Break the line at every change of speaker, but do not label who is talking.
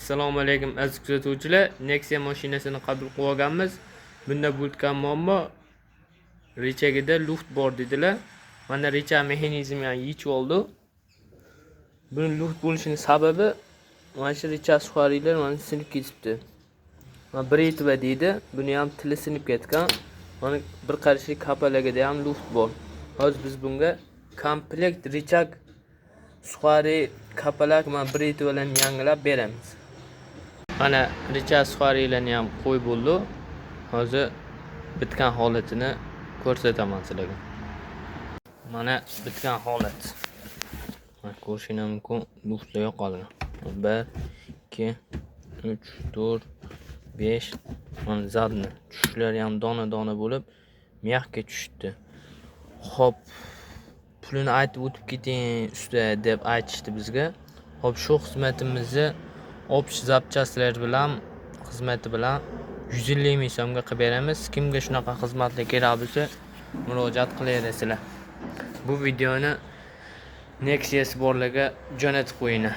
Assalomu alaykum aziz kuzatuvchilar. Nexia mashinasini qabul qilib olganmiz. Bunda bo'lgan muammo rechagida luft bor dedilar. Mana recha mexanizmi ham yechib oldi. Buni luft bo'lishining sababi mana shu recha suxariylar mana sinib ketibdi. Mana bretva deydi. Buni ham tili sinib ketgan. Mana bir qarashlik kapalagida ham luft bor. Hozir biz bunga komplekt rechak suxariy kapalak va bretvalarni yangilab beramiz. Mana recha suxariylarni ham qo'yib bo'ldi. Hozir bitgan holatini ko'rsataman sizlarga. Mana bitgan holat. Mana ko'rishingiz mumkin, luftda yo'qolgan. 1 2 3 4 5 mana zadni tushishlari ham dona-dona bo'lib, miyaqqa tushdi. Xo'p, pulini aytib o'tib keting usta deb aytishdi bizga. Xo'p, shu xizmatimizni общий zapchastlar bilan xizmati bilan 150 ming so'mga qilib beramiz. Kimga shunaqa xizmatlar kerak bo'lsa, murojaat qilaverasizlar. Bu videoni Nexia'si borlarga jo'natib qo'yinglar.